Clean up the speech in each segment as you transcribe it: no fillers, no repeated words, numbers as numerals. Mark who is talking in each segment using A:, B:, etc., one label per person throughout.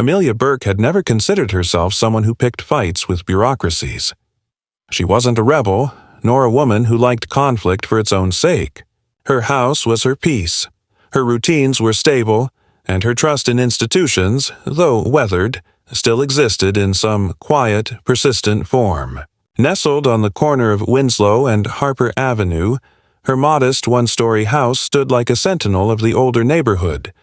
A: Amelia Burke had never considered herself someone who picked fights with bureaucracies. She wasn't a rebel, nor a woman who liked conflict for its own sake. Her house was her peace. Her routines were stable, and her trust in institutions, though weathered, still existed in some quiet, persistent form. Nestled on the corner of Winslow and Harper Avenue, her modest one-story house stood like a sentinel of the older neighborhood,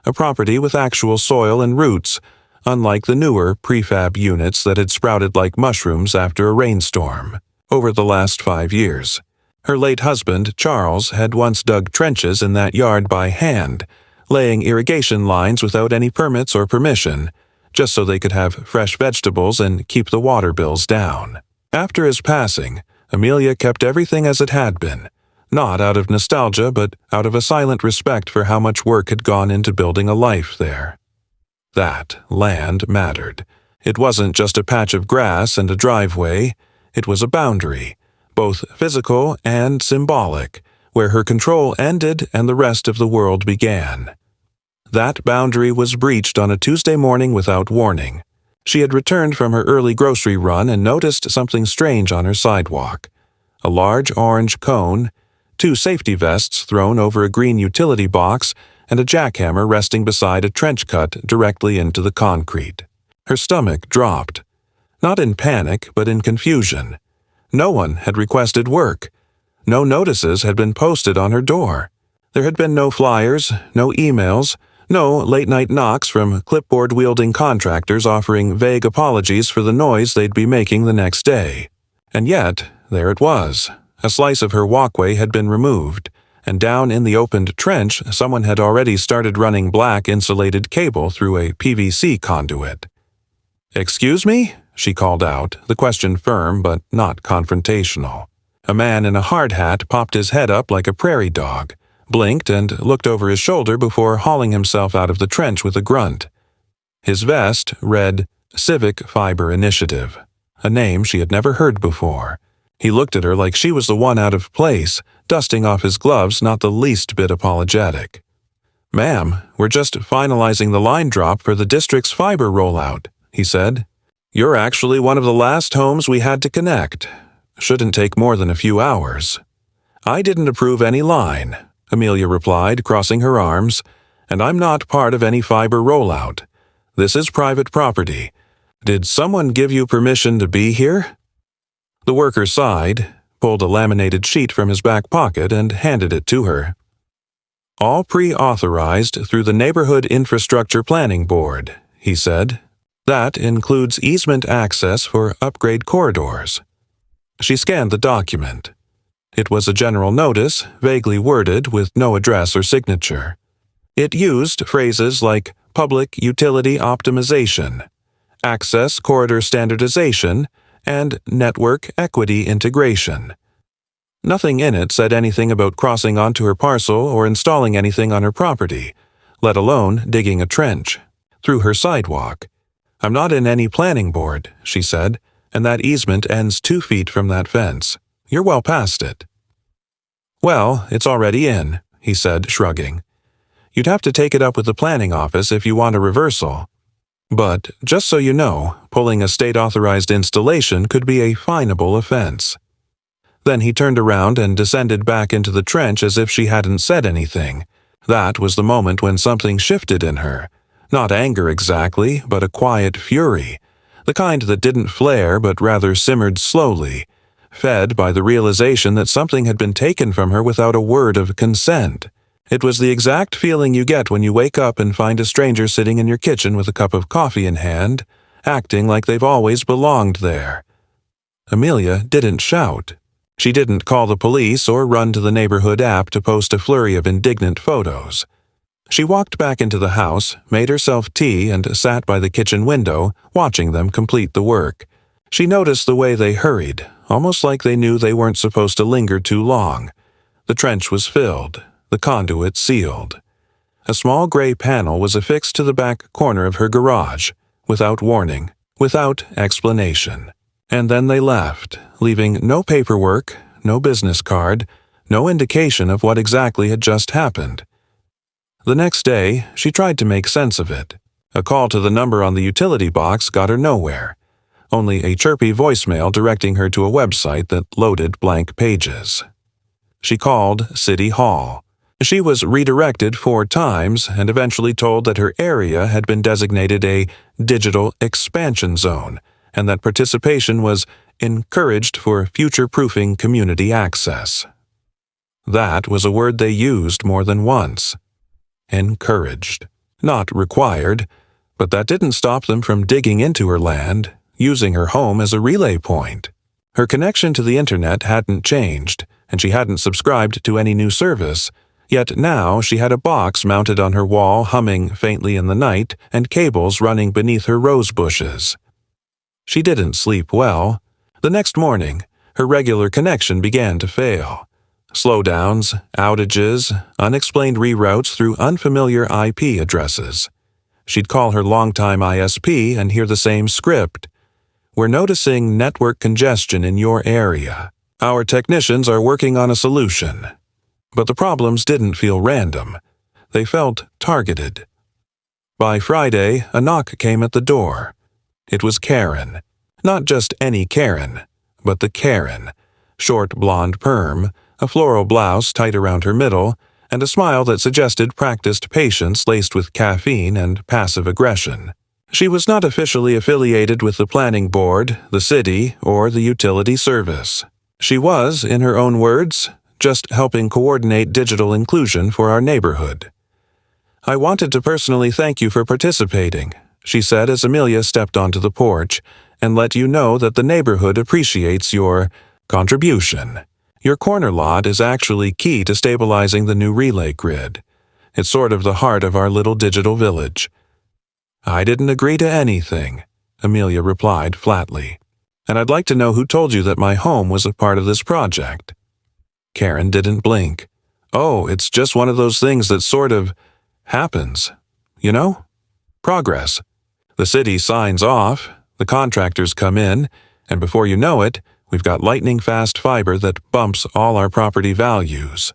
A: a property with actual soil and roots, unlike the newer prefab units that had sprouted like mushrooms after a rainstorm over the last 5 years. Her late husband, Charles, had once dug trenches in that yard by hand, laying irrigation lines without any permits or permission, just so they could have fresh vegetables and keep the water bills down. After his passing, Amelia kept everything as it had been, not out of nostalgia but out of a silent respect for how much work had gone into building a life there. That land mattered. It wasn't just a patch of grass and a driveway, it was a boundary, both physical and symbolic, where her control ended and the rest of the world began. That boundary was breached on a Tuesday morning without warning. She had returned from her early grocery run and noticed something strange on her sidewalk. A large orange cone, 2 safety vests thrown over a green utility box, and a jackhammer resting beside a trench cut directly into the concrete. Her stomach dropped. Not in panic, but in confusion. No one had requested work. No notices had been posted on her door. There had been no flyers, no emails, no late-night knocks from clipboard-wielding contractors offering vague apologies for the noise they'd be making the next day. And yet, there it was. A slice of her walkway had been removed, and down in the opened trench, someone had already started running black insulated cable through a PVC conduit. "Excuse me?" she called out, the question firm but not confrontational. A man in a hard hat popped his head up like a prairie dog, blinked and looked over his shoulder before hauling himself out of the trench with a grunt. His vest read Civic Fiber Initiative, a name she had never heard before. He looked at her like she was the one out of place, dusting off his gloves, not the least bit apologetic. "Ma'am, we're just finalizing the line drop for the district's fiber rollout," he said. "You're actually one of the last homes we had to connect. Shouldn't take more than a few hours." "I didn't approve any line," Amelia replied, crossing her arms, "and I'm not part of any fiber rollout. This is private property. Did someone give you permission to be here?" The worker sighed, pulled a laminated sheet from his back pocket, and handed it to her. "All pre-authorized through the Neighborhood Infrastructure Planning Board," he said. "That includes easement access for upgrade corridors." She scanned the document. It was a general notice, vaguely worded with no address or signature. It used phrases like public utility optimization, access corridor standardization, and network equity integration. Nothing in it said anything about crossing onto her parcel or installing anything on her property, let alone digging a trench through her sidewalk. "I'm not in any planning board," she said, "and that easement ends 2 feet from that fence. You're well past it." "Well, it's already in," he said, shrugging. "You'd have to take it up with the planning office if you want a reversal. But, just so you know, pulling a state-authorized installation could be a finable offense." Then he turned around and descended back into the trench as if she hadn't said anything. That was the moment when something shifted in her. Not anger exactly, but a quiet fury. The kind that didn't flare but rather simmered slowly, fed by the realization that something had been taken from her without a word of consent. It was the exact feeling you get when you wake up and find a stranger sitting in your kitchen with a cup of coffee in hand, acting like they've always belonged there. Amelia didn't shout. She didn't call the police or run to the neighborhood app to post a flurry of indignant photos. She walked back into the house, made herself tea, and sat by the kitchen window, watching them complete the work. She noticed the way they hurried, almost like they knew they weren't supposed to linger too long. The trench was filled, the conduit sealed. A small gray panel was affixed to the back corner of her garage, without warning, without explanation. And then they left, leaving no paperwork, no business card, no indication of what exactly had just happened. The next day, she tried to make sense of it. A call to the number on the utility box got her nowhere, only a chirpy voicemail directing her to a website that loaded blank pages. She called City Hall. She was redirected 4 times and eventually told that her area had been designated a digital expansion zone and that participation was encouraged for future-proofing community access. That was a word they used more than once. Encouraged. Not required, but that didn't stop them from digging into her land, using her home as a relay point. Her connection to the internet hadn't changed, and she hadn't subscribed to any new service, yet now she had a box mounted on her wall humming faintly in the night and cables running beneath her rose bushes. She didn't sleep well. The next morning, her regular connection began to fail. Slowdowns, outages, unexplained reroutes through unfamiliar IP addresses. She'd call her longtime ISP and hear the same script. "We're noticing network congestion in your area. Our technicians are working on a solution." But the problems didn't feel random. They felt targeted. By Friday, a knock came at the door. It was Karen. Not just any Karen, but the Karen. Short blonde perm, a floral blouse tight around her middle, and a smile that suggested practiced patience laced with caffeine and passive aggression. She was not officially affiliated with the planning board, the city, or the utility service. She was, in her own words, just helping coordinate digital inclusion for our neighborhood. "I wanted to personally thank you for participating," she said as Amelia stepped onto the porch, "and let you know that the neighborhood appreciates your contribution. Your corner lot is actually key to stabilizing the new relay grid. It's sort of the heart of our little digital village." "I didn't agree to anything," Amelia replied flatly. "And I'd like to know who told you that my home was a part of this project." Karen didn't blink. "Oh, it's just one of those things that sort of happens. You know? Progress. The city signs off, the contractors come in, and before you know it, we've got lightning-fast fiber that bumps all our property values.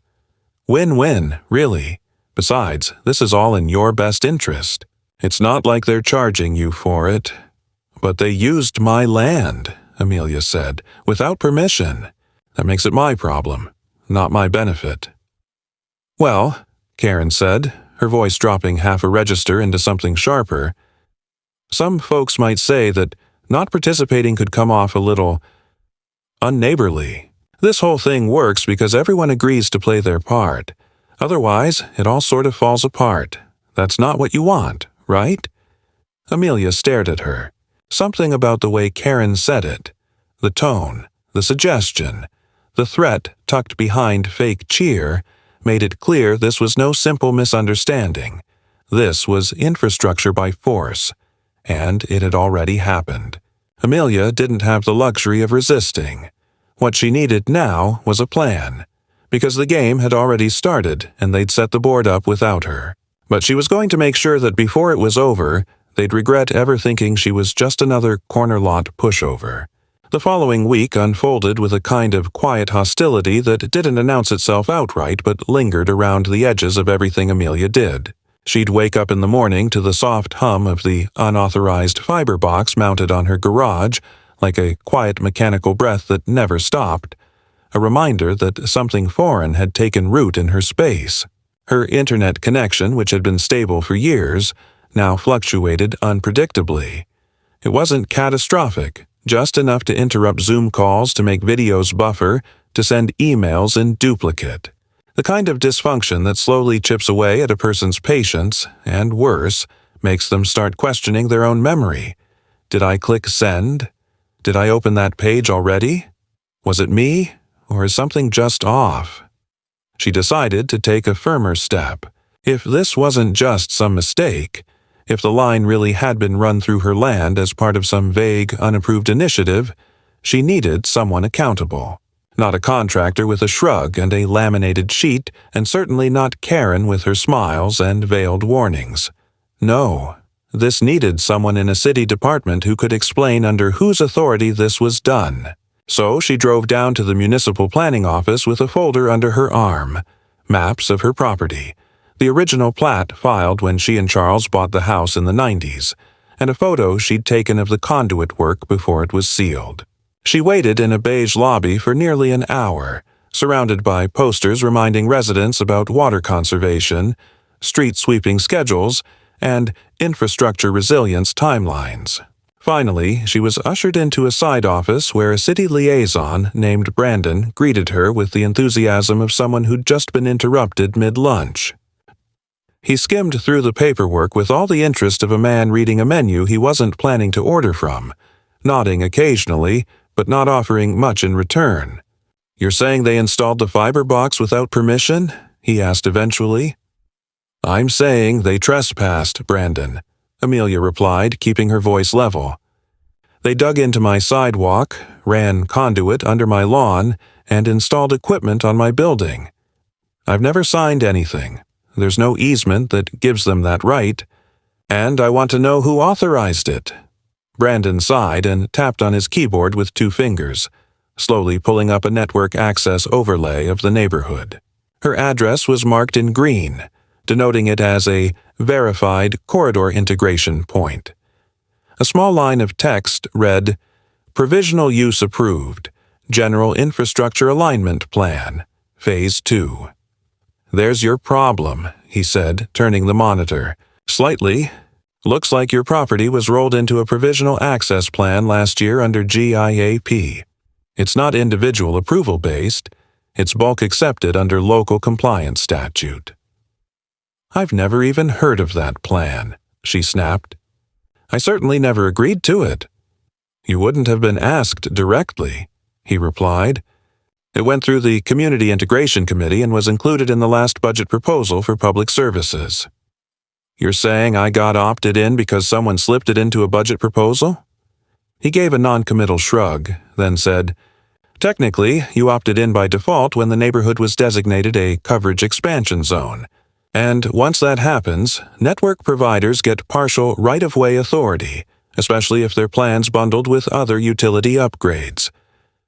A: Win-win, really. Besides, this is all in your best interest. It's not like they're charging you for it." "But they used my land," Amelia said, "without permission. That makes it my problem, not my benefit." "Well," Karen said, her voice dropping half a register into something sharper, "some folks might say that not participating could come off a little unneighborly. This whole thing works because everyone agrees to play their part. Otherwise, it all sort of falls apart. That's not what you want, right?" Amelia stared at her. Something about the way Karen said it, the tone, the suggestion, the threat tucked behind fake cheer, made it clear this was no simple misunderstanding. This was infrastructure by force, and it had already happened. Amelia didn't have the luxury of resisting. What she needed now was a plan, because the game had already started and they'd set the board up without her. But she was going to make sure that before it was over, they'd regret ever thinking she was just another corner lot pushover. The following week unfolded with a kind of quiet hostility that didn't announce itself outright but lingered around the edges of everything Amelia did. She'd wake up in the morning to the soft hum of the unauthorized fiber box mounted on her garage, like a quiet mechanical breath that never stopped, a reminder that something foreign had taken root in her space. Her internet connection, which had been stable for years, now fluctuated unpredictably. It wasn't catastrophic, just enough to interrupt Zoom calls, to make videos buffer, to send emails in duplicate. The kind of dysfunction that slowly chips away at a person's patience, and worse, makes them start questioning their own memory. Did I click send? Did I open that page already? Was it me, or is something just off? She decided to take a firmer step. If this wasn't just some mistake, if the line really had been run through her land as part of some vague, unapproved initiative, she needed someone accountable. Not a contractor with a shrug and a laminated sheet, and certainly not Karen with her smiles and veiled warnings. No, this needed someone in a city department who could explain under whose authority this was done. So she drove down to the municipal planning office with a folder under her arm, maps of her property, The original plat filed when she and Charles bought the house in the 90s, and a photo she'd taken of the conduit work before it was sealed. She waited in a beige lobby for nearly an hour, surrounded by posters reminding residents about water conservation, street sweeping schedules, and infrastructure resilience timelines. Finally, she was ushered into a side office where a city liaison named Brandon greeted her with the enthusiasm of someone who'd just been interrupted mid-lunch. He skimmed through the paperwork with all the interest of a man reading a menu he wasn't planning to order from, nodding occasionally, but not offering much in return. "You're saying they installed the fiber box without permission?" he asked eventually. "I'm saying they trespassed, Brandon," Amelia replied, keeping her voice level. "They dug into my sidewalk, ran conduit under my lawn, and installed equipment on my building. I've never signed anything. There's no easement that gives them that right. And I want to know who authorized it." Brandon sighed and tapped on his keyboard with 2 fingers, slowly pulling up a network access overlay of the neighborhood. Her address was marked in green, denoting it as a verified corridor integration point. A small line of text read, "Provisional use approved. General Infrastructure Alignment Plan, Phase 2. "There's your problem," he said, turning the monitor. "Slightly. Looks like your property was rolled into a provisional access plan last year under GIAP. It's not individual approval based. It's bulk accepted under local compliance statute." "I've never even heard of that plan," she snapped. "I certainly never agreed to it." "You wouldn't have been asked directly," he replied. "It went through the Community Integration Committee and was included in the last budget proposal for public services." "You're saying I got opted in because someone slipped it into a budget proposal?" He gave a non-committal shrug, then said, "Technically, you opted in by default when the neighborhood was designated a coverage expansion zone. And once that happens, network providers get partial right-of-way authority, especially if their plans bundled with other utility upgrades.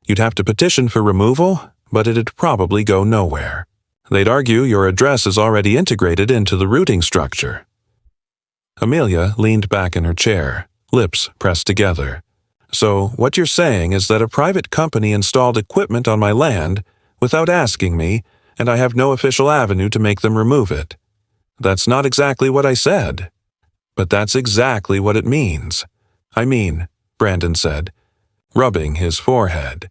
A: You'd have to petition for removal, but it'd probably go nowhere. They'd argue your address is already integrated into the routing structure." Amelia leaned back in her chair, lips pressed together. "So what you're saying is that a private company installed equipment on my land without asking me, and I have no official avenue to make them remove it." "That's not exactly what I said." "But that's exactly what it means." "I mean," Brandon said, rubbing his forehead,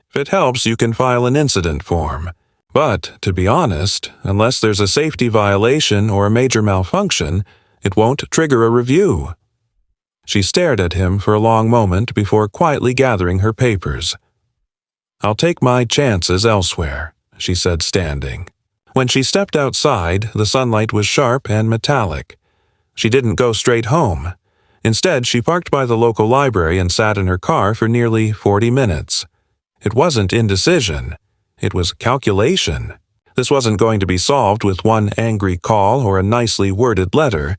A: "if it helps, you can file an incident form. But, to be honest, unless there's a safety violation or a major malfunction, it won't trigger a review." She stared at him for a long moment before quietly gathering her papers. "I'll take my chances elsewhere," she said, standing. When she stepped outside, the sunlight was sharp and metallic. She didn't go straight home. Instead, she parked by the local library and sat in her car for nearly 40 minutes. It wasn't indecision. It was calculation. This wasn't going to be solved with one angry call or a nicely worded letter.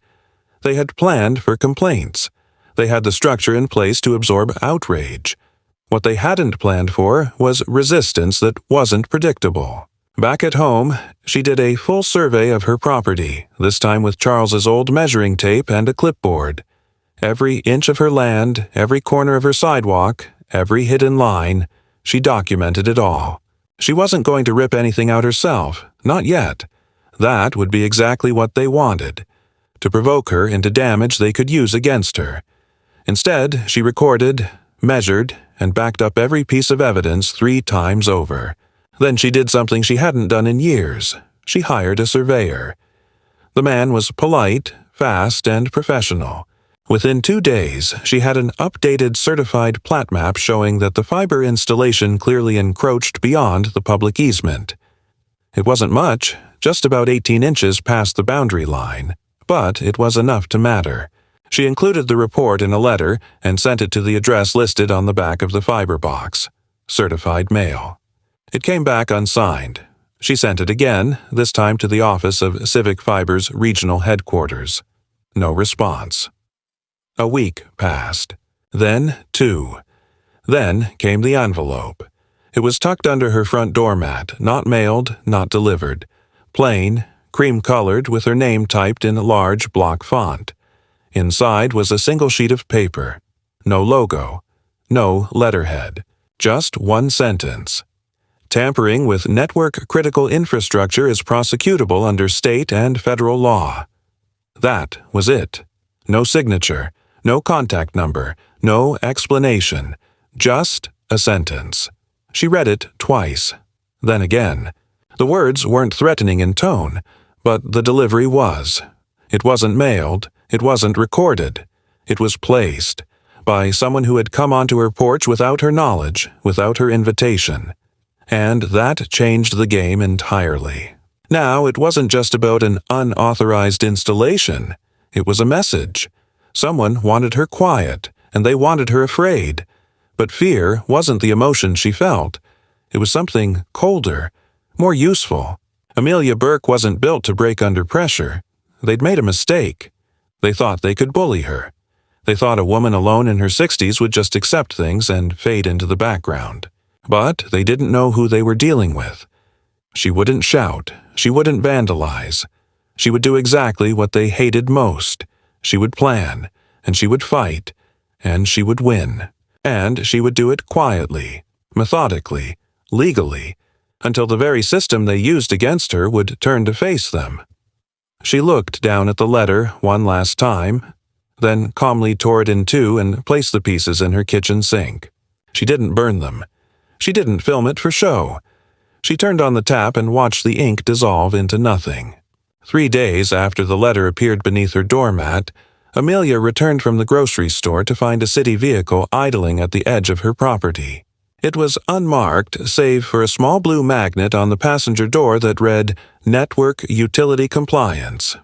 A: They had planned for complaints. They had the structure in place to absorb outrage. What they hadn't planned for was resistance that wasn't predictable. Back at home, she did a full survey of her property, this time with Charles's old measuring tape and a clipboard. Every inch of her land, every corner of her sidewalk, every hidden line, she documented it all. She wasn't going to rip anything out herself, not yet. That would be exactly what they wanted, to provoke her into damage they could use against her. Instead, she recorded, measured, and backed up every piece of evidence 3 times over. Then she did something she hadn't done in years. She hired a surveyor. The man was polite, fast, and professional. Within 2 days, she had an updated certified plat map showing that the fiber installation clearly encroached beyond the public easement. It wasn't much, just about 18 inches past the boundary line, but it was enough to matter. She included the report in a letter and sent it to the address listed on the back of the fiber box. Certified mail. It came back unsigned. She sent it again, this time to the office of Civic Fiber's regional headquarters. No response. A week passed. Then 2. Then came the envelope. It was tucked under her front doormat, not mailed, not delivered. Plain, cream-colored with her name typed in a large block font. Inside was a single sheet of paper. No logo. No letterhead. Just one sentence. Tampering with network critical infrastructure is prosecutable under state and federal law. That was it. No signature, no contact number, no explanation. Just a sentence. She read it twice. Then again. The words weren't threatening in tone, but the delivery was. It wasn't mailed. It wasn't recorded. It was placed. By someone who had come onto her porch without her knowledge, without her invitation. And that changed the game entirely. Now it wasn't just about an unauthorized installation. It was a message. Someone wanted her quiet, and they wanted her afraid. But fear wasn't the emotion she felt. It was something colder, more useful. Amelia Burke wasn't built to break under pressure. They'd made a mistake. They thought they could bully her. They thought a woman alone in her 60s would just accept things and fade into the background. But they didn't know who they were dealing with. She wouldn't shout. She wouldn't vandalize. She would do exactly what they hated most. She would plan, and she would fight, and she would win. And she would do it quietly, methodically, legally, until the very system they used against her would turn to face them. She looked down at the letter one last time, then calmly tore it in two and placed the pieces in her kitchen sink. She didn't burn them. She didn't film it for show. She turned on the tap and watched the ink dissolve into nothing. 3 days after the letter appeared beneath her doormat, Amelia returned from the grocery store to find a city vehicle idling at the edge of her property. It was unmarked, save for a small blue magnet on the passenger door that read, Network Utility Compliance.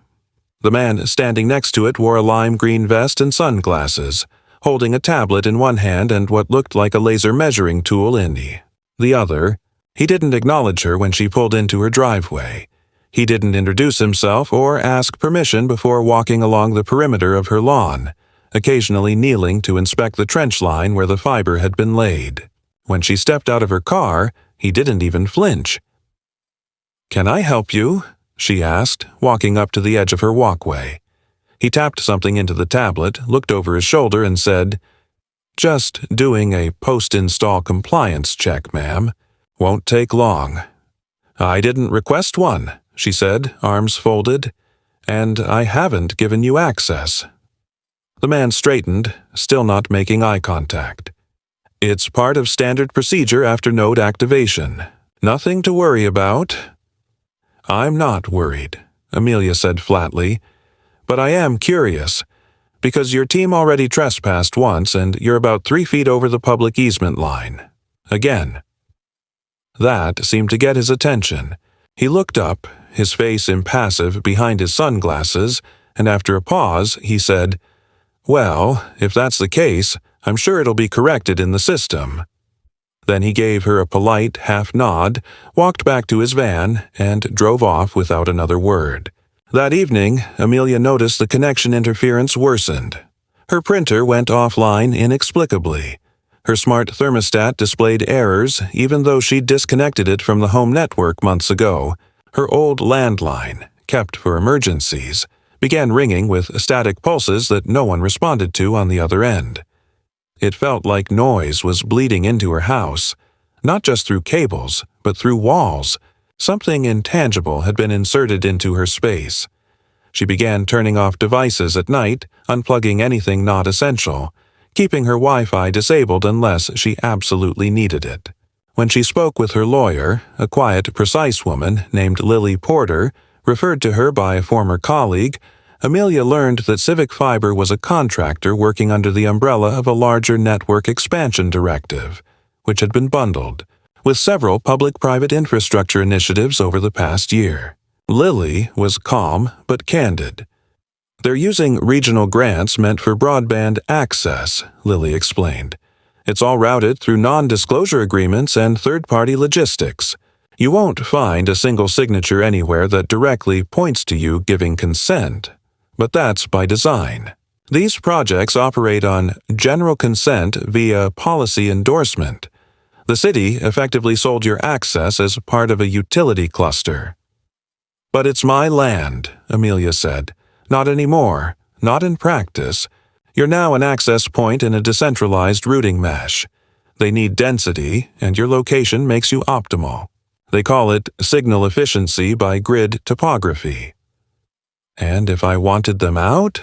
A: The man standing next to it wore a lime green vest and sunglasses, holding a tablet in one hand and what looked like a laser measuring tool in the other. He didn't acknowledge her when she pulled into her driveway. He didn't introduce himself or ask permission before walking along the perimeter of her lawn, occasionally kneeling to inspect the trench line where the fiber had been laid. When she stepped out of her car, he didn't even flinch. "Can I help you?" she asked, walking up to the edge of her walkway. He tapped something into the tablet, looked over his shoulder, and said, "Just doing a post-install compliance check, ma'am. Won't take long." "I didn't request one," she said, arms folded, "and I haven't given you access." The man straightened, still not making eye contact. "It's part of standard procedure after node activation. Nothing to worry about." "I'm not worried," Amelia said flatly, "but I am curious, because your team already trespassed once and you're about 3 feet over the public easement line. Again." That seemed to get his attention. He looked up, his face impassive behind his sunglasses, and after a pause, he said, "Well, if that's the case, I'm sure it'll be corrected in the system." Then he gave her a polite half-nod, walked back to his van, and drove off without another word. That evening, Amelia noticed the connection interference worsened. Her printer went offline inexplicably. Her smart thermostat displayed errors even though she'd disconnected it from the home network months ago. Her old landline, kept for emergencies, began ringing with static pulses that no one responded to on the other end. It felt like noise was bleeding into her house, not just through cables, but through walls. Something intangible had been inserted into her space. She began turning off devices at night, unplugging anything not essential, keeping her Wi-Fi disabled unless she absolutely needed it. When she spoke with her lawyer, a quiet, precise woman named Lily Porter, referred to her by a former colleague, Amelia learned that Civic Fiber was a contractor working under the umbrella of a larger network expansion directive, which had been bundled with several public-private infrastructure initiatives over the past year. Lily was calm but candid. "They're using regional grants meant for broadband access," Lily explained. "It's all routed through non-disclosure agreements and third-party logistics. You won't find a single signature anywhere that directly points to you giving consent. But that's by design. These projects operate on general consent via policy endorsement. The city effectively sold your access as part of a utility cluster." But it's my land, Amelia said. Not anymore. Not in practice. You're now an access point in a decentralized routing mesh. They need density, and your location makes you optimal. They call it signal efficiency by grid topography. And if I wanted them out?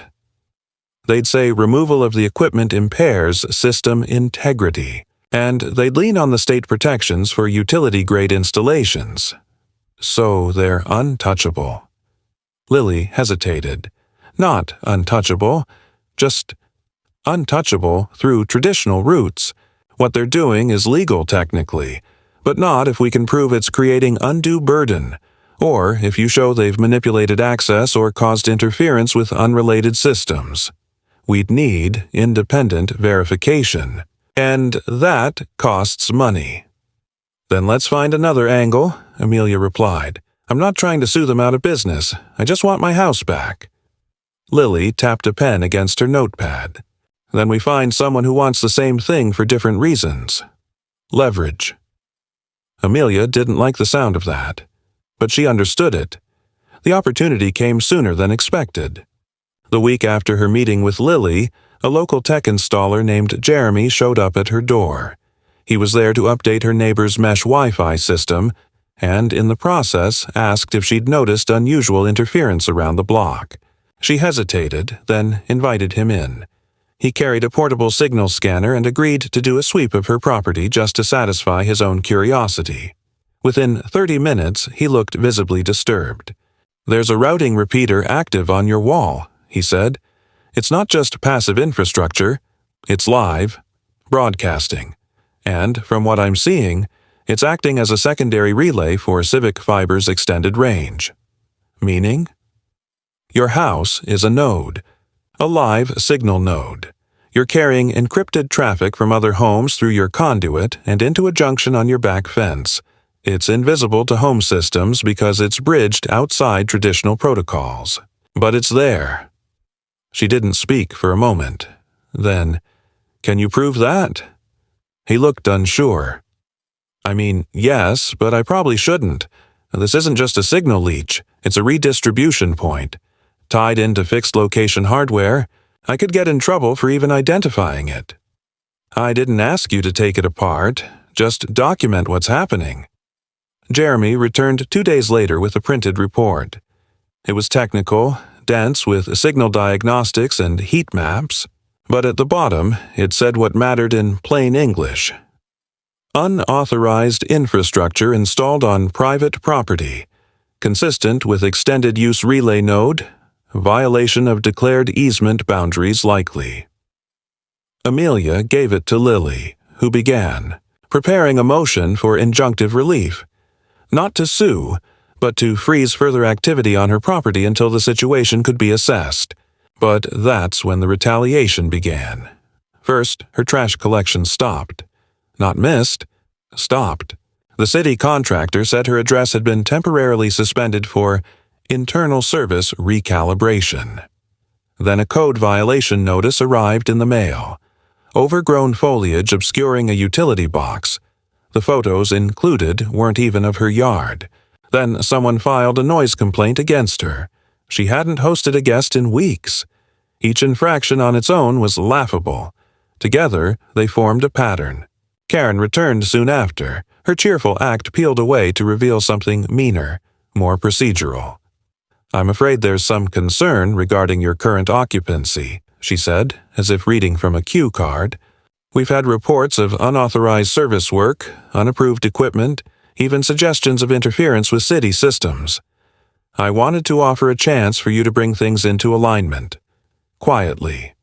A: They'd say removal of the equipment impairs system integrity, and they'd lean on the state protections for utility-grade installations. So they're untouchable. Lily hesitated. Not untouchable, just untouchable through traditional routes. What they're doing is legal technically, but not if we can prove it's creating undue burden, or if you show they've manipulated access or caused interference with unrelated systems. We'd need independent verification, and that costs money. Then let's find another angle, Amelia replied. I'm not trying to sue them out of business. I just want my house back. Lily tapped a pen against her notepad. Then we find someone who wants the same thing for different reasons. Leverage. Amelia didn't like the sound of that, but she understood it. The opportunity came sooner than expected. The week after her meeting with Lily, a local tech installer named Jeremy showed up at her door. He was there to update her neighbor's mesh Wi-Fi system, and in the process asked if she'd noticed unusual interference around the block. She hesitated, then invited him in. He carried a portable signal scanner and agreed to do a sweep of her property just to satisfy his own curiosity. Within 30 minutes, he looked visibly disturbed. There's a routing repeater active on your wall, he said. It's not just passive infrastructure, it's live, broadcasting. And, from what I'm seeing, it's acting as a secondary relay for Civic Fiber's extended range. Meaning? Your house is a node, a live signal node. You're carrying encrypted traffic from other homes through your conduit and into a junction on your back fence. It's invisible to home systems because it's bridged outside traditional protocols. But it's there. She didn't speak for a moment. Then, can you prove that? He looked unsure. I mean, yes, but I probably shouldn't. This isn't just a signal leech, it's a redistribution point. Tied into fixed location hardware, I could get in trouble for even identifying it. I didn't ask you to take it apart, just document what's happening. Jeremy returned 2 days later with a printed report. It was technical, dense with signal diagnostics and heat maps, but at the bottom it said what mattered in plain English. Unauthorized infrastructure installed on private property, consistent with extended use relay node, violation of declared easement boundaries likely. Amelia gave it to Lily, who began, preparing a motion for injunctive relief. Not to sue, but to freeze further activity on her property until the situation could be assessed. But that's when the retaliation began. First, her trash collection stopped. Not missed, stopped. The city contractor said her address had been temporarily suspended for internal service recalibration. Then a code violation notice arrived in the mail. Overgrown foliage obscuring a utility box. The photos included weren't even of her yard. Then someone filed a noise complaint against her. She hadn't hosted a guest in weeks. Each infraction on its own was laughable. Together, they formed a pattern. Karen returned soon after. Her cheerful act peeled away to reveal something meaner, more procedural. I'm afraid there's some concern regarding your current occupancy, she said, as if reading from a cue card. We've had reports of unauthorized service work, unapproved equipment, even suggestions of interference with city systems. I wanted to offer a chance for you to bring things into alignment. Quietly.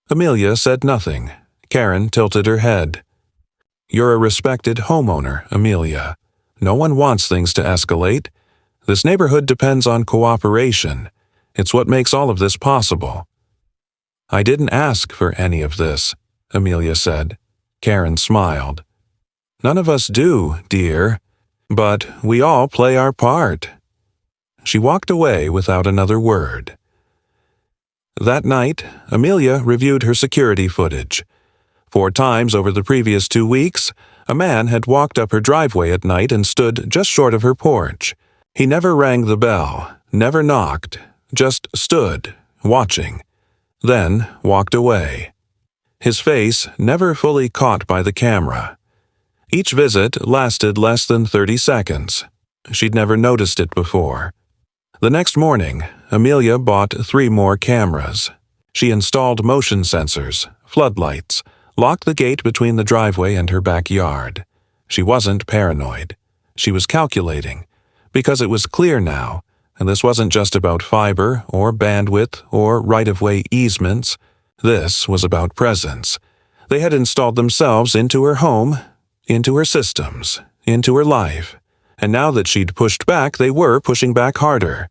A: Amelia said nothing. Karen tilted her head. You're a respected homeowner, Amelia. No one wants things to escalate. This neighborhood depends on cooperation. It's what makes all of this possible. I didn't ask for any of this, Amelia said. Karen smiled. None of us do, dear. But we all play our part. She walked away without another word. That night, Amelia reviewed her security footage. 4 times over the previous 2 weeks, a man had walked up her driveway at night and stood just short of her porch. He never rang the bell, never knocked, just stood, watching, then walked away. His face never fully caught by the camera. Each visit lasted less than 30 seconds. She'd never noticed it before. The next morning, Amelia bought 3 more cameras. She installed motion sensors, floodlights, locked the gate between the driveway and her backyard. She wasn't paranoid. She was calculating, because it was clear now, and this wasn't just about fiber or bandwidth or right-of-way easements. This was about presence. They had installed themselves into her home, into her systems, into her life, and now that she'd pushed back, they were pushing back harder.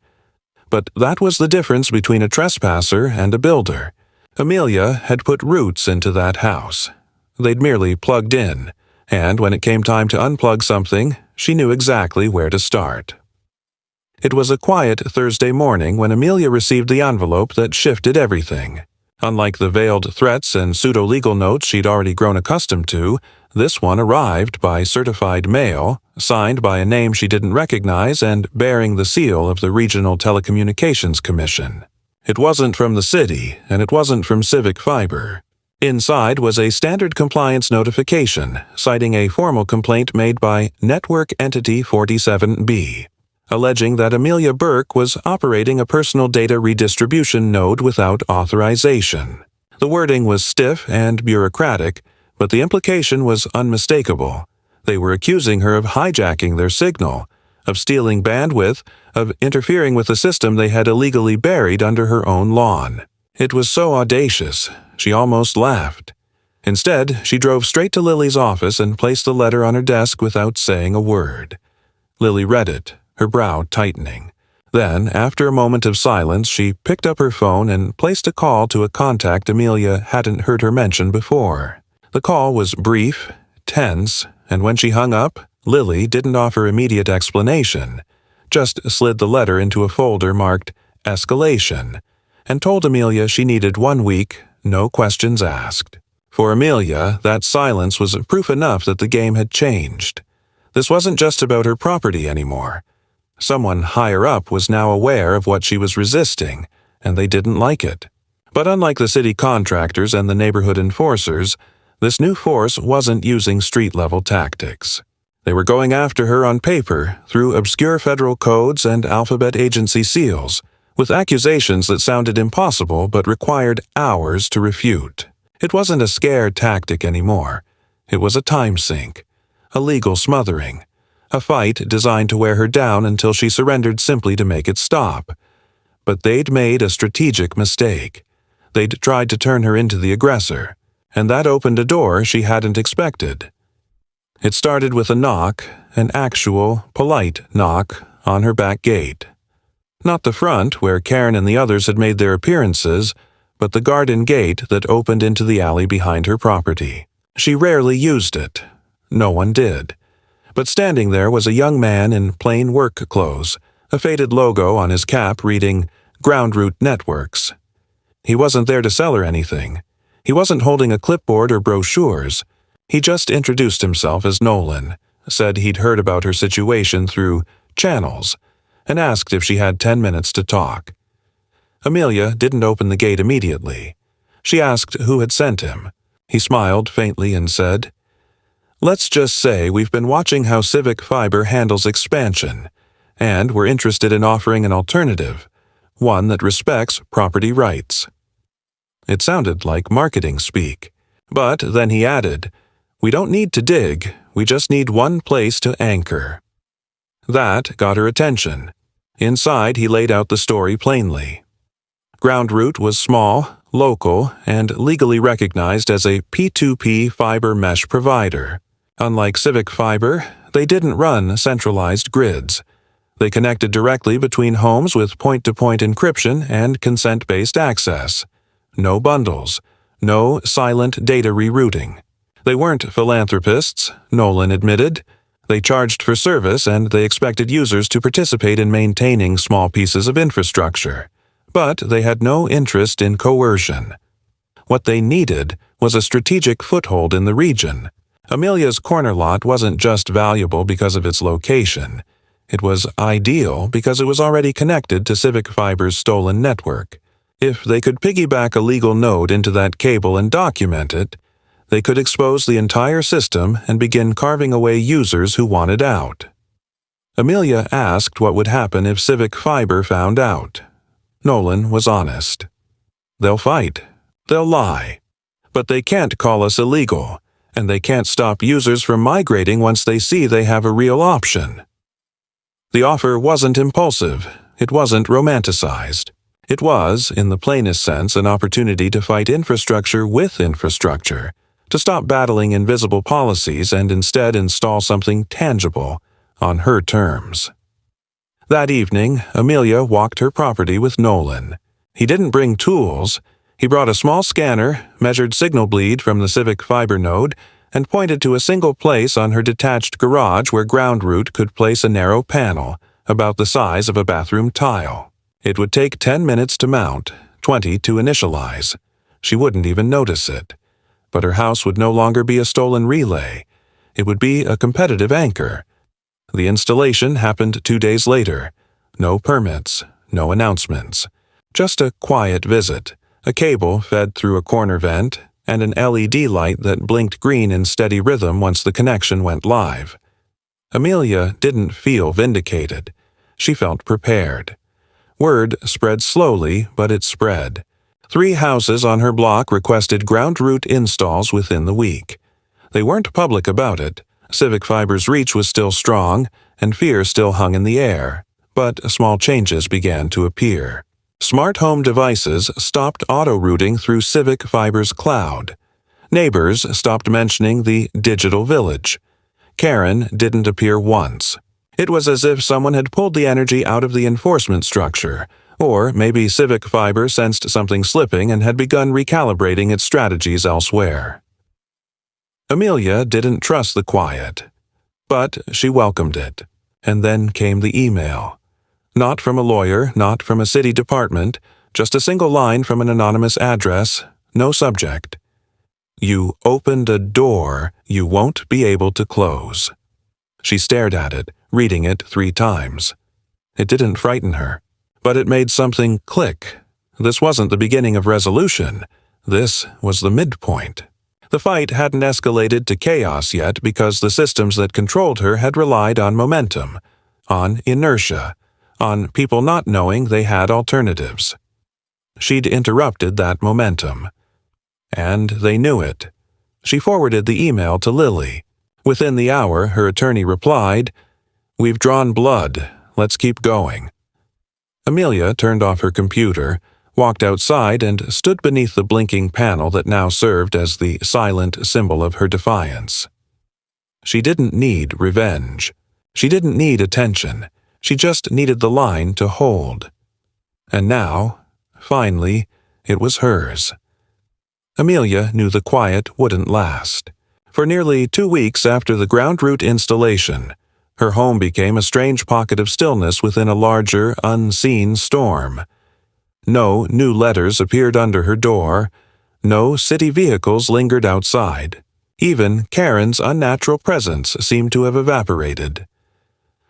A: But that was the difference between a trespasser and a builder. Amelia had put roots into that house. They'd merely plugged in, and when it came time to unplug something, she knew exactly where to start. It was a quiet Thursday morning when Amelia received the envelope that shifted everything. Unlike the veiled threats and pseudo-legal notes she'd already grown accustomed to, this one arrived by certified mail, signed by a name she didn't recognize and bearing the seal of the Regional Telecommunications Commission. It wasn't from the city, and it wasn't from Civic Fiber. Inside was a standard compliance notification citing a formal complaint made by Network Entity 47B, alleging that Amelia Burke was operating a personal data redistribution node without authorization. The wording was stiff and bureaucratic, but the implication was unmistakable. They were accusing her of hijacking their signal, of stealing bandwidth, of interfering with the system they had illegally buried under her own lawn. It was so audacious, she almost laughed. Instead, she drove straight to Lily's office and placed the letter on her desk without saying a word. Lily read it, her brow tightening. Then, after a moment of silence, she picked up her phone and placed a call to a contact Amelia hadn't heard her mention before. The call was brief, tense, and when she hung up, Lily didn't offer immediate explanation, just slid the letter into a folder marked Escalation, and told Amelia she needed 1 week, no questions asked. For Amelia, that silence was proof enough that the game had changed. This wasn't just about her property anymore. Someone higher up was now aware of what she was resisting, and they didn't like it. But unlike the city contractors and the neighborhood enforcers, this new force wasn't using street-level tactics. They were going after her on paper through obscure federal codes and alphabet agency seals, with accusations that sounded impossible but required hours to refute. It wasn't a scare tactic anymore. It was a time sink, a legal smothering, a fight designed to wear her down until she surrendered simply to make it stop. But they'd made a strategic mistake. They'd tried to turn her into the aggressor, and that opened a door she hadn't expected. It started with a knock, an actual, polite knock, on her back gate. Not the front, where Karen and the others had made their appearances, but the garden gate that opened into the alley behind her property. She rarely used it. No one did. But standing there was a young man in plain work clothes, a faded logo on his cap reading Ground Root Networks. He wasn't there to sell her anything. He wasn't holding a clipboard or brochures. He just introduced himself as Nolan, said he'd heard about her situation through channels, and asked if she had 10 minutes to talk. Amelia didn't open the gate immediately. She asked who had sent him. He smiled faintly and said, "Let's just say we've been watching how Civic Fiber handles expansion, and we're interested in offering an alternative, one that respects property rights." It sounded like marketing speak, but then he added, "We don't need to dig, we just need one place to anchor." That got her attention. Inside, he laid out the story plainly. Ground Root was small, local, and legally recognized as a P2P fiber mesh provider. Unlike Civic Fiber, they didn't run centralized grids. They connected directly between homes with point-to-point encryption and consent-based access. No bundles, no silent data rerouting. They weren't philanthropists, Nolan admitted. They charged for service and they expected users to participate in maintaining small pieces of infrastructure. But they had no interest in coercion. What they needed was a strategic foothold in the region. Amelia's corner lot wasn't just valuable because of its location. It was ideal because it was already connected to Civic Fiber's stolen network. If they could piggyback a legal node into that cable and document it, they could expose the entire system and begin carving away users who wanted out. Amelia asked what would happen if Civic Fiber found out. Nolan was honest. They'll fight. They'll lie. But they can't call us illegal, and they can't stop users from migrating once they see they have a real option. The offer wasn't impulsive. It wasn't romanticized. It was, in the plainest sense, an opportunity to fight infrastructure with infrastructure, to stop battling invisible policies and instead install something tangible on her terms. That evening, Amelia walked her property with Nolan. He didn't bring tools. He brought a small scanner, measured signal bleed from the Civic Fiber node, and pointed to a single place on her detached garage where ground root could place a narrow panel, about the size of a bathroom tile. It would take 10 minutes to mount, 20 to initialize. She wouldn't even notice it. But her house would no longer be a stolen relay. It would be a competitive anchor. The installation happened 2 days later. No permits, no announcements. Just a quiet visit, a cable fed through a corner vent, and an LED light that blinked green in steady rhythm once the connection went live. Amelia didn't feel vindicated. She felt prepared. Word spread slowly, but it spread. 3 houses on her block requested ground root installs within the week. They weren't public about it. Civic Fiber's reach was still strong, and fear still hung in the air. But small changes began to appear. Smart home devices stopped auto-routing through Civic Fiber's cloud. Neighbors stopped mentioning the digital village. Karen didn't appear once. It was as if someone had pulled the energy out of the enforcement structure, or maybe Civic Fiber sensed something slipping and had begun recalibrating its strategies elsewhere. Amelia didn't trust the quiet, but she welcomed it. And then came the email. Not from a lawyer, not from a city department, just a single line from an anonymous address, no subject. You opened a door you won't be able to close. She stared at it, reading it 3 times. It didn't frighten her, but it made something click. This wasn't the beginning of resolution. This was the midpoint. The fight hadn't escalated to chaos yet because the systems that controlled her had relied on momentum, on inertia, on people not knowing they had alternatives. She'd interrupted that momentum. And they knew it. She forwarded the email to Lily. Within the hour, her attorney replied, "We've drawn blood. Let's keep going." Amelia turned off her computer, walked outside, and stood beneath the blinking panel that now served as the silent symbol of her defiance. She didn't need revenge. She didn't need attention. She just needed the line to hold. And now, finally, it was hers. Amelia knew the quiet wouldn't last. For nearly 2 weeks after the ground root installation, her home became a strange pocket of stillness within a larger, unseen storm. No new letters appeared under her door. No city vehicles lingered outside. Even Karen's unnatural presence seemed to have evaporated.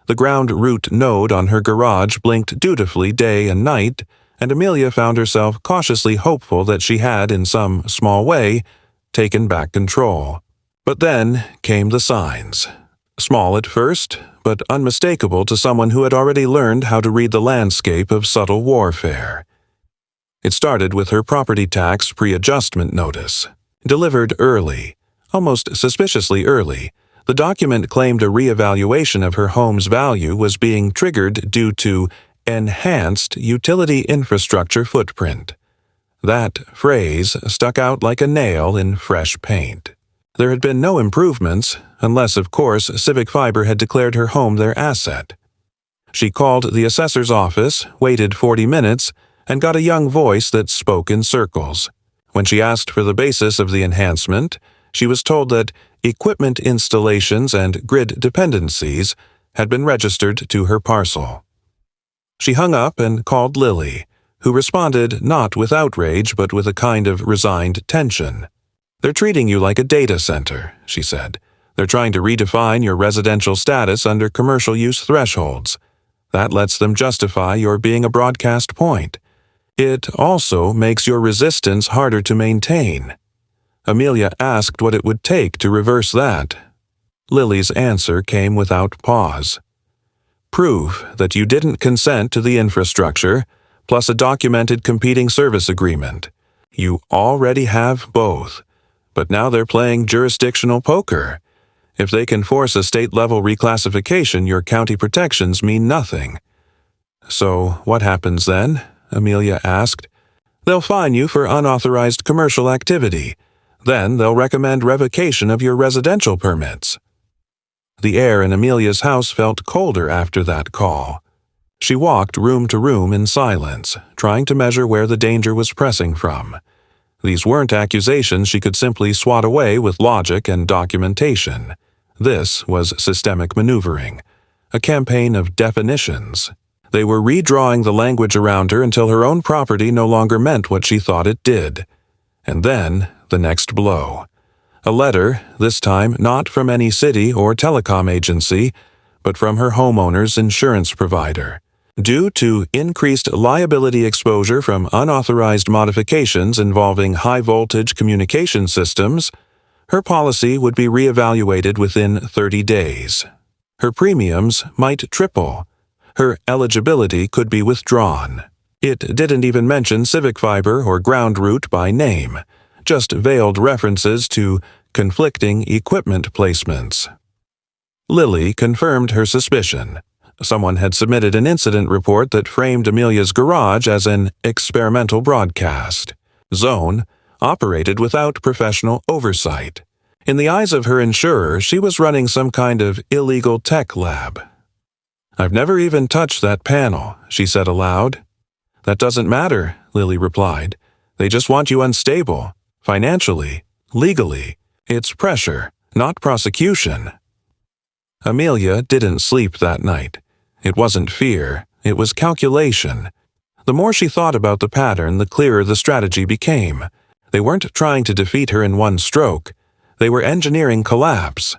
A: The ground root node on her garage blinked dutifully day and night, and Amelia found herself cautiously hopeful that she had, in some small way, taken back control. But then came the signs. Small at first, but unmistakable to someone who had already learned how to read the landscape of subtle warfare. It started with her property tax pre-adjustment notice. Delivered early, almost suspiciously early, the document claimed a reevaluation of her home's value was being triggered due to enhanced utility infrastructure footprint. That phrase stuck out like a nail in fresh paint. There had been no improvements, unless, of course, Civic Fiber had declared her home their asset. She called the assessor's office, waited 40 minutes, and got a young voice that spoke in circles. When she asked for the basis of the enhancement, she was told that equipment installations and grid dependencies had been registered to her parcel. She hung up and called Lily, who responded not with outrage but with a kind of resigned tension. "They're treating you like a data center," she said. They're trying to redefine your residential status under commercial use thresholds. That lets them justify your being a broadcast point. It also makes your resistance harder to maintain. Amelia asked what it would take to reverse that. Lily's answer came without pause. Proof that you didn't consent to the infrastructure, plus a documented competing service agreement. You already have both, but now they're playing jurisdictional poker. If they can force a state-level reclassification, your county protections mean nothing. So what happens then? Amelia asked. They'll fine you for unauthorized commercial activity. Then they'll recommend revocation of your residential permits. The air in Amelia's house felt colder after that call. She walked room to room in silence, trying to measure where the danger was pressing from. These weren't accusations she could simply swat away with logic and documentation. This was systemic maneuvering, a campaign of definitions. They were redrawing the language around her until her own property no longer meant what she thought it did. And then, the next blow. A letter, this time not from any city or telecom agency, but from her homeowner's insurance provider. Due to increased liability exposure from unauthorized modifications involving high-voltage communication systems, her policy would be reevaluated within 30 days. Her premiums might triple. Her eligibility could be withdrawn. It didn't even mention Civic Fiber or Ground Route by name, just veiled references to conflicting equipment placements. Lily confirmed her suspicion. Someone had submitted an incident report that framed Amelia's garage as an experimental broadcast zone operated without professional oversight. In the eyes of her insurer, she was running some kind of illegal tech lab. I've never even touched that panel, she said aloud. That doesn't matter, Lily replied. They just want you unstable, financially, legally. It's pressure, not prosecution. Amelia didn't sleep that night. It wasn't fear, it was calculation. The more she thought about the pattern, the clearer the strategy became. They weren't trying to defeat her in one stroke. They were engineering collapse.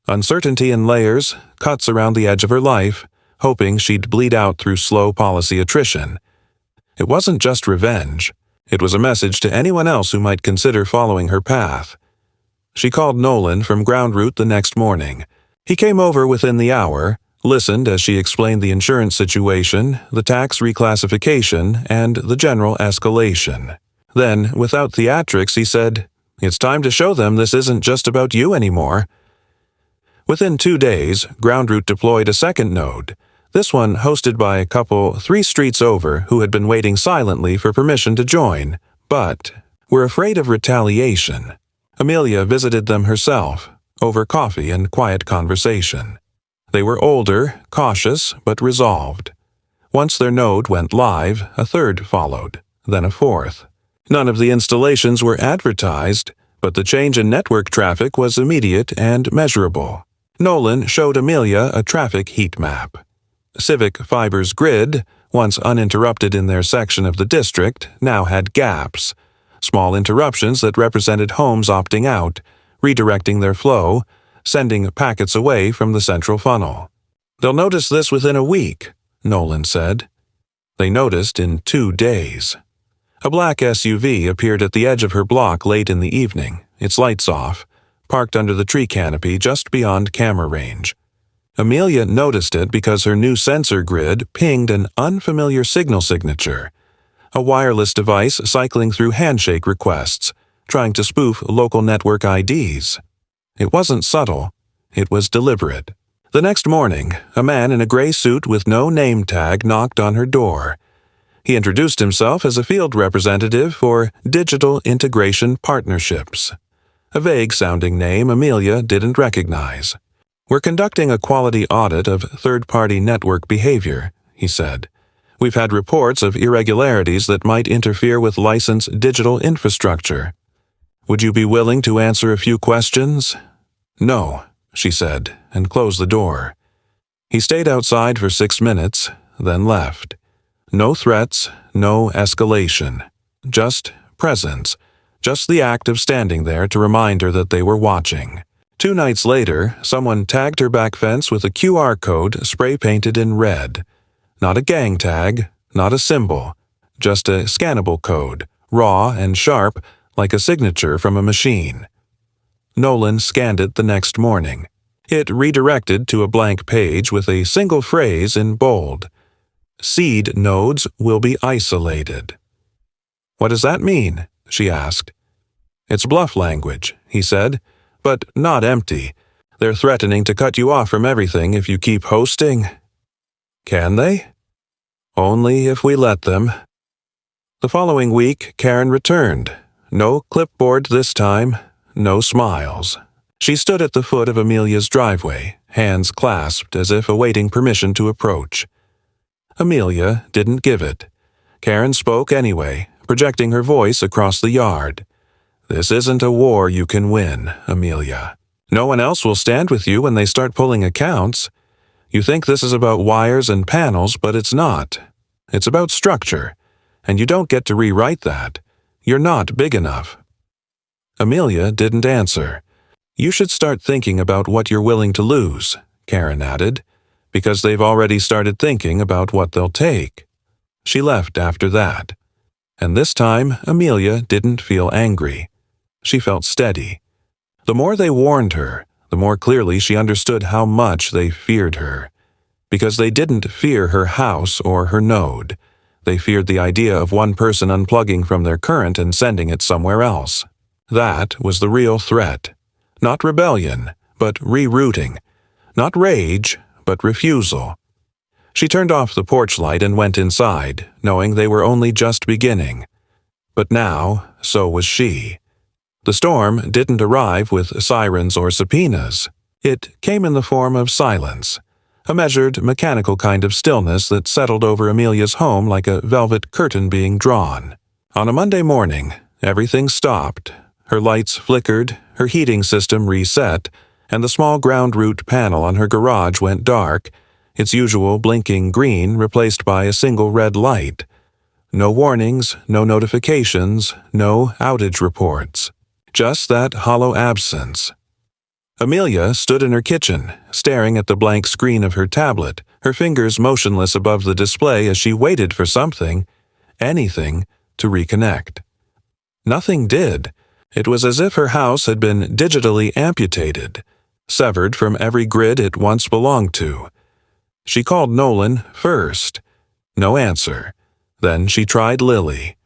A: Uncertainty in layers, cuts around the edge of her life, hoping she'd bleed out through slow policy attrition. It wasn't just revenge. It was a message to anyone else who might consider following her path. She called Nolan from Ground Route the next morning. He came over within the hour, listened as she explained the insurance situation, the tax reclassification, and the general escalation. Then, without theatrics, he said, "It's time to show them this isn't just about you anymore." Within 2 days, Ground Route deployed a second node, this one hosted by a couple 3 streets over who had been waiting silently for permission to join, but were afraid of retaliation. Amelia visited them herself, over coffee and quiet conversation. They were older, cautious, but resolved. Once their node went live, a third followed, then a fourth. None of the installations were advertised, but the change in network traffic was immediate and measurable. Nolan showed Amelia a traffic heat map. Civic Fiber's grid, once uninterrupted in their section of the district, now had gaps, small interruptions that represented homes opting out, redirecting their flow, sending packets away from the central funnel. They'll notice this within a week, Nolan said. They noticed in 2 days. A black SUV appeared at the edge of her block late in the evening, its lights off, parked under the tree canopy just beyond camera range. Amelia noticed it because her new sensor grid pinged an unfamiliar signal signature, a wireless device cycling through handshake requests, trying to spoof local network IDs. It wasn't subtle, it was deliberate. The next morning, a man in a gray suit with no name tag knocked on her door. He introduced himself as a field representative for Digital Integration Partnerships, a vague-sounding name Amelia didn't recognize. "We're conducting a quality audit of third-party network behavior," he said. "We've had reports of irregularities that might interfere with licensed digital infrastructure. Would you be willing to answer a few questions?" "No," she said, and closed the door. He stayed outside for 6 minutes, then left. No threats, no escalation. Just presence. Just the act of standing there to remind her that they were watching. 2 nights later, someone tagged her back fence with a QR code spray-painted in red. Not a gang tag, not a symbol, just a scannable code, raw and sharp like a signature from a machine. Nolan scanned it the next morning. It redirected to a blank page with a single phrase in bold. Seed nodes will be isolated. "What does that mean?" she asked. "It's bluff language," he said, "but not empty. They're threatening to cut you off from everything if you keep hosting." "Can they?" "Only if we let them." The following week, Karen returned. No clipboard this time, no smiles. She stood at the foot of Amelia's driveway, hands clasped as if awaiting permission to approach. Amelia didn't give it. Karen spoke anyway, projecting her voice across the yard. "This isn't a war you can win, Amelia. No one else will stand with you when they start pulling accounts. You think this is about wires and panels, but it's not. It's about structure, and you don't get to rewrite that. You're not big enough." Amelia didn't answer. "You should start thinking about what you're willing to lose," Karen added, "because they've already started thinking about what they'll take." She left after that. And this time, Amelia didn't feel angry. She felt steady. The more they warned her, the more clearly she understood how much they feared her. Because they didn't fear her house or her node. They feared the idea of one person unplugging from their current and sending it somewhere else. That was the real threat. Not rebellion, but rerouting. Not rage, but refusal. She turned off the porch light and went inside, knowing they were only just beginning. But now, so was she. The storm didn't arrive with sirens or subpoenas. It came in the form of silence, a measured, mechanical kind of stillness that settled over Amelia's home like a velvet curtain being drawn. On a Monday morning, everything stopped. Her lights flickered, her heating system reset, and the small ground root panel on her garage went dark, its usual blinking green replaced by a single red light. No warnings, no notifications, no outage reports. Just that hollow absence. Amelia stood in her kitchen, staring at the blank screen of her tablet, her fingers motionless above the display as she waited for something, anything, to reconnect. Nothing did. It was as if her house had been digitally amputated, severed from every grid it once belonged to. She called Nolan first. No answer. Then she tried Lily.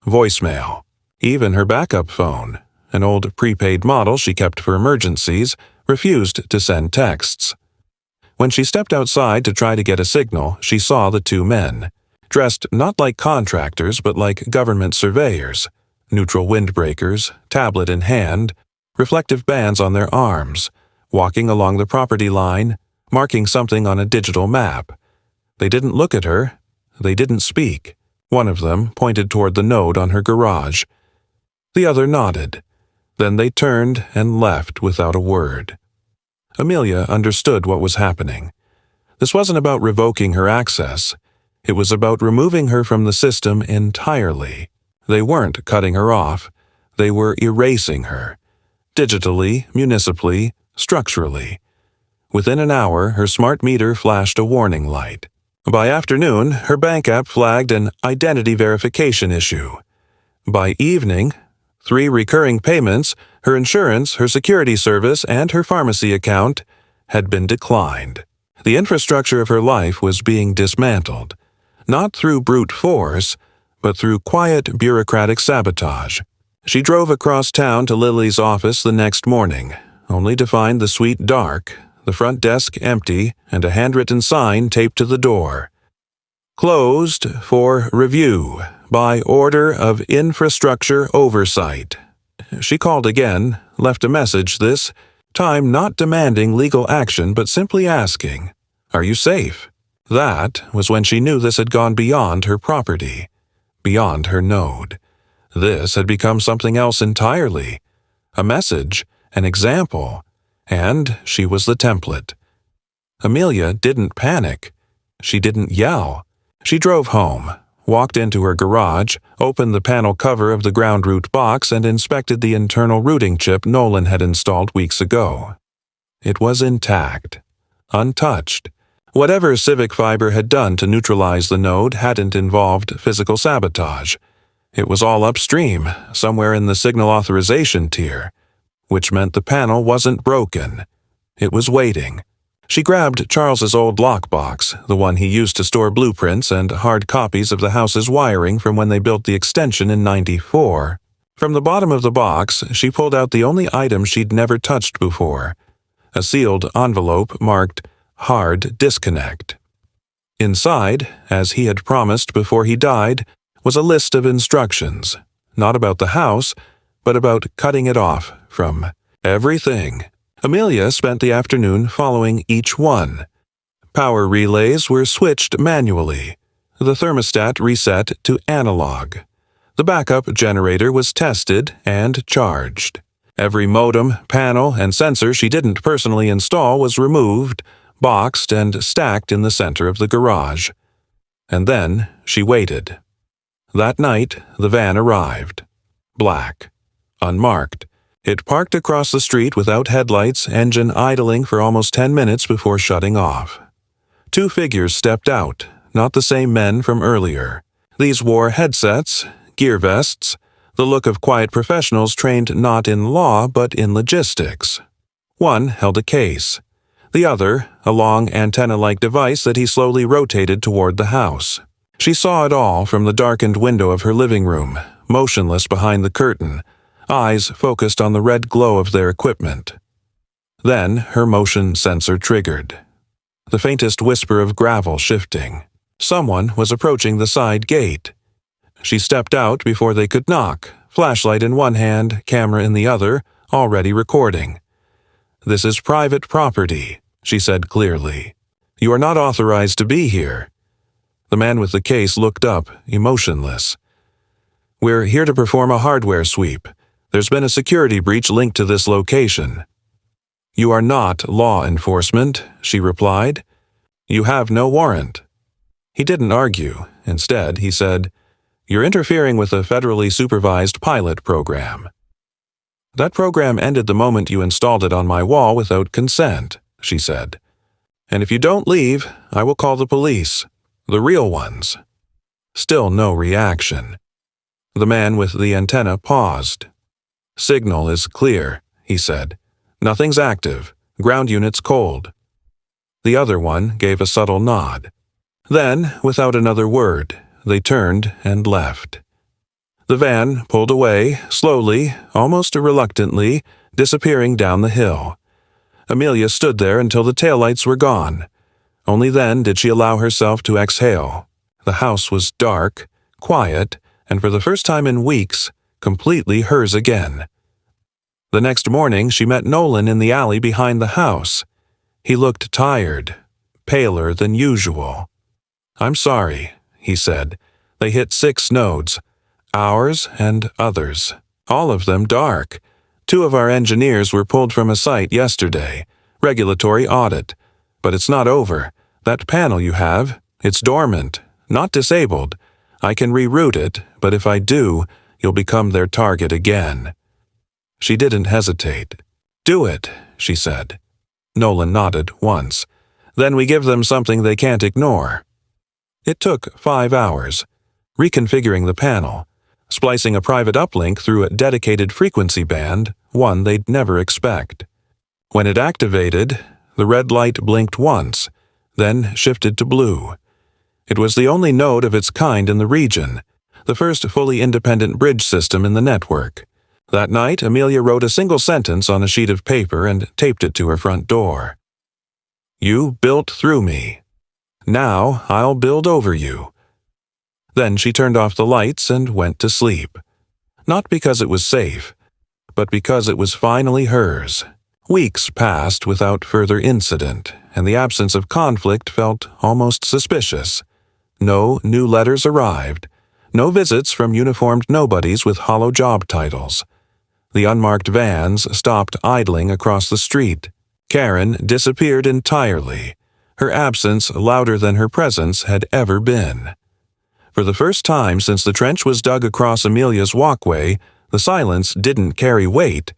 A: Voicemail. Even her backup phone, an old prepaid model she kept for emergencies, refused to send texts. When she stepped outside to try to get a signal, she saw the 2 men, dressed not like contractors but like government surveyors, neutral windbreakers, tablet in hand, reflective bands on their arms, walking along the property line, marking something on a digital map. They didn't look at her. They didn't speak. One of them pointed toward the node on her garage. The other nodded. Then they turned and left without a word. Amelia understood what was happening. This wasn't about revoking her access. It was about removing her from the system entirely. They weren't cutting her off. They were erasing her. Digitally, municipally, structurally. Within an hour, her smart meter flashed a warning light. By afternoon, her bank app flagged an identity verification issue. By evening, 3 recurring payments, her insurance, her security service, and her pharmacy account had been declined. The infrastructure of her life was being dismantled, not through brute force, but through quiet bureaucratic sabotage. She drove across town to Lily's office the next morning, only to find the suite dark, the front desk empty, and a handwritten sign taped to the door. Closed for review by order of Infrastructure Oversight. She called again, left a message, this time not demanding legal action but simply asking, "Are you safe?" That was when she knew this had gone beyond her property, beyond her node. This had become something else entirely. A message, an example, and she was the template. Amelia didn't panic. She didn't yell. She drove home, walked into her garage, opened the panel cover of the ground root box, and inspected the internal routing chip Nolan had installed weeks ago. It was intact, untouched. Whatever civic fiber had done to neutralize the node hadn't involved physical sabotage. It was all upstream, somewhere in the signal authorization tier, which meant the panel wasn't broken. It was waiting. She grabbed Charles's old lockbox, the one he used to store blueprints and hard copies of the house's wiring from when they built the extension in '94. From the bottom of the box, she pulled out the only item she'd never touched before, a sealed envelope marked Hard Disconnect. Inside, as he had promised before he died, was a list of instructions, not about the house, but about cutting it off from everything. Amelia spent the afternoon following each one. Power relays were switched manually. The thermostat reset to analog. The backup generator was tested and charged. Every modem, panel, and sensor she didn't personally install was removed, boxed, and stacked in the center of the garage. And then she waited. That night, the van arrived. Black. Unmarked. It parked across the street without headlights, engine idling for almost 10 minutes before shutting off. Two figures stepped out, not the same men from earlier. These wore headsets, gear vests, the look of quiet professionals trained not in law but in logistics. One held a case. The other, a long antenna-like device that he slowly rotated toward the house. She saw it all from the darkened window of her living room, motionless behind the curtain, eyes focused on the red glow of their equipment. Then her motion sensor triggered. The faintest whisper of gravel shifting. Someone was approaching the side gate. She stepped out before they could knock, flashlight in one hand, camera in the other, already recording. "This is private property," she said clearly. "You are not authorized to be here." The man with the case looked up, emotionless. "We're here to perform a hardware sweep. There's been a security breach linked to this location." "You are not law enforcement," she replied. "You have no warrant." He didn't argue. Instead, he said, "You're interfering with a federally supervised pilot program." "That program ended the moment you installed it on my wall without consent," she said. "And if you don't leave, I will call the police. The real ones." Still no reaction. The man with the antenna paused. "Signal is clear," he said. "Nothing's active. Ground unit's cold." The other one gave a subtle nod. Then, without another word, they turned and left. The van pulled away, slowly, almost reluctantly, disappearing down the hill. Amelia stood there until the taillights were gone. Only then did she allow herself to exhale. The house was dark, quiet, and for the first time in weeks, completely hers again. The next morning she met Nolan in the alley behind the house. He looked tired, paler than usual. "I'm sorry," he said. "They hit 6 nodes. Ours and others. All of them dark. 2 of our engineers were pulled from a site yesterday. Regulatory audit. But it's not over. That panel you have, it's dormant, not disabled. I can reroute it, but if I do, you'll become their target again." She didn't hesitate. "Do it," she said. Nolan nodded once. "Then we give them something they can't ignore." It took 5 hours. Reconfiguring the panel, splicing a private uplink through a dedicated frequency band, one they'd never expect. When it activated, the red light blinked once, then shifted to blue. It was the only node of its kind in the region, the first fully independent bridge system in the network. That night, Amelia wrote a single sentence on a sheet of paper and taped it to her front door. "You built through me. Now I'll build over you." Then she turned off the lights and went to sleep. Not because it was safe, but because it was finally hers. Weeks passed without further incident, and the absence of conflict felt almost suspicious. No new letters arrived. No visits from uniformed nobodies with hollow job titles. The unmarked vans stopped idling across the street. Karen disappeared entirely. Her absence louder than her presence had ever been. For the first time since the trench was dug across Amelia's walkway, the silence didn't carry weight.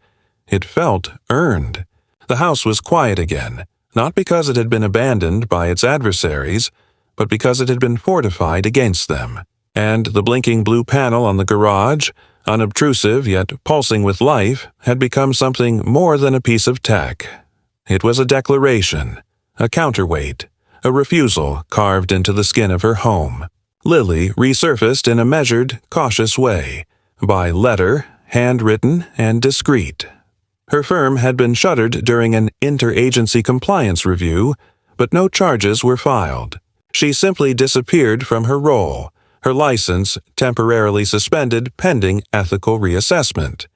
A: It felt earned. The house was quiet again, not because it had been abandoned by its adversaries, but because it had been fortified against them. And the blinking blue panel on the garage, unobtrusive yet pulsing with life, had become something more than a piece of tech. It was a declaration, a counterweight, a refusal carved into the skin of her home. Lily resurfaced in a measured, cautious way, by letter, handwritten, and discreet. Her firm had been shuttered during an interagency compliance review, but no charges were filed. She simply disappeared from her role, her license temporarily suspended pending ethical reassessment.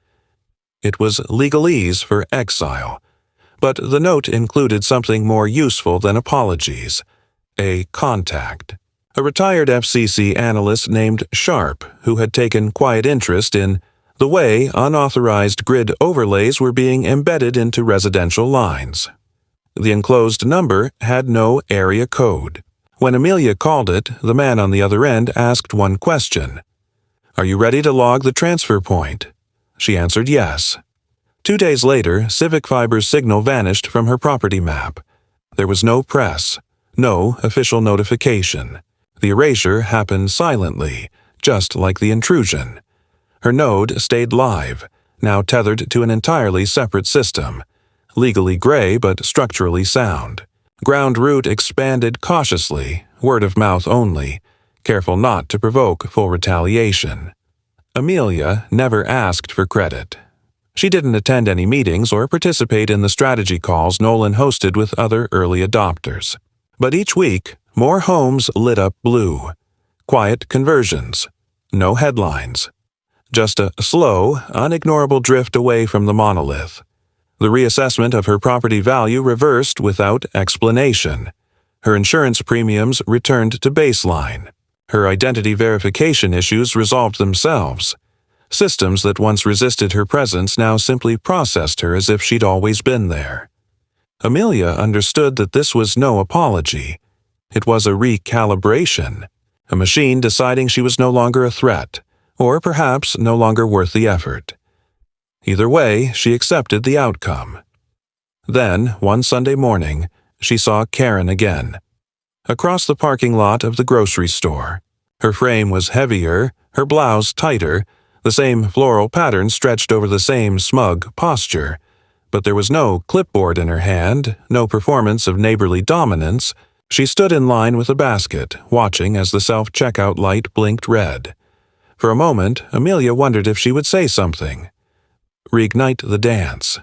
A: It was legalese for exile, but the note included something more useful than apologies: a contact. A retired FCC analyst named Sharp, who had taken quiet interest in the way unauthorized grid overlays were being embedded into residential lines. The enclosed number had no area code. When Amelia called it, the man on the other end asked one question: "Are you ready to log the transfer point?" She answered yes. 2 days later, Civic Fiber's signal vanished from her property map. There was no press, no official notification. The erasure happened silently, just like the intrusion. Her node stayed live, now tethered to an entirely separate system, legally gray but structurally sound. Ground root expanded cautiously, word of mouth only, careful not to provoke full retaliation. Amelia never asked for credit. She didn't attend any meetings or participate in the strategy calls Nolan hosted with other early adopters. But each week, more homes lit up blue. Quiet conversions. No headlines. Just a slow, unignorable drift away from the monolith. The reassessment of her property value reversed without explanation. Her insurance premiums returned to baseline. Her identity verification issues resolved themselves. Systems that once resisted her presence now simply processed her as if she'd always been there. Amelia understood that this was no apology. It was a recalibration, a machine deciding she was no longer a threat, or perhaps no longer worth the effort. Either way, she accepted the outcome. Then, one Sunday morning, she saw Karen again. Across the parking lot of the grocery store. Her frame was heavier, her blouse tighter, the same floral pattern stretched over the same smug posture, but there was no clipboard in her hand, no performance of neighborly dominance. She stood in line with a basket, watching as the self-checkout light blinked red. For a moment, Amelia wondered if she would say something. Reignite the dance.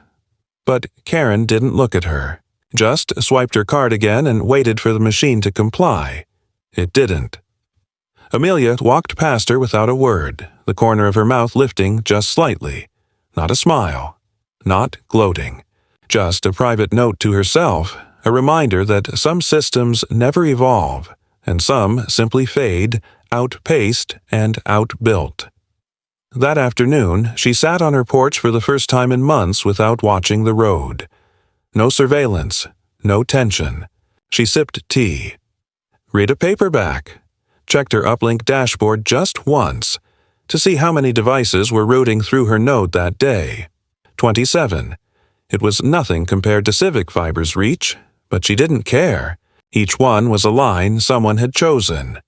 A: But Karen didn't look at her, just swiped her card again and waited for the machine to comply. It didn't. Amelia walked past her without a word, the corner of her mouth lifting just slightly. Not a smile. Not gloating. Just a private note to herself, a reminder that some systems never evolve, and some simply fade, outpaced and outbuilt. That afternoon, she sat on her porch for the first time in months without watching the road. No surveillance, no tension. She sipped tea. Read a paperback. Checked her uplink dashboard just once to see how many devices were routing through her node that day. 27. It was nothing compared to Civic Fiber's reach, but she didn't care. Each one was a line someone had chosen.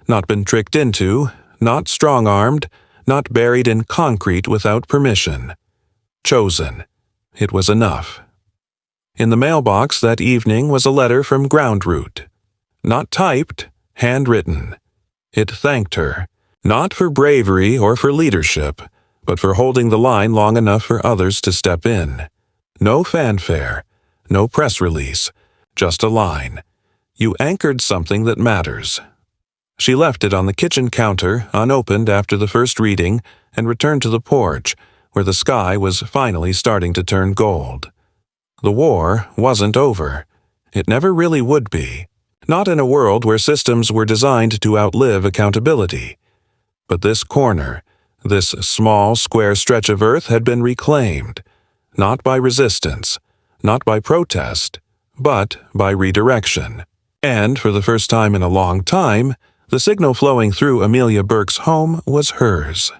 A: Not been tricked into, not strong-armed, not buried in concrete without permission. Chosen. It was enough. In the mailbox that evening was a letter from Ground Root. Not typed, handwritten. It thanked her, not for bravery or for leadership, but for holding the line long enough for others to step in. No fanfare, no press release, just a line. You anchored something that matters. She left it on the kitchen counter, unopened after the first reading, and returned to the porch, where the sky was finally starting to turn gold. The war wasn't over. It never really would be. Not in a world where systems were designed to outlive accountability. But this corner, this small, square stretch of earth had been reclaimed, not by resistance, not by protest, but by redirection. And for the first time in a long time, the signal flowing through Amelia Burke's home was hers.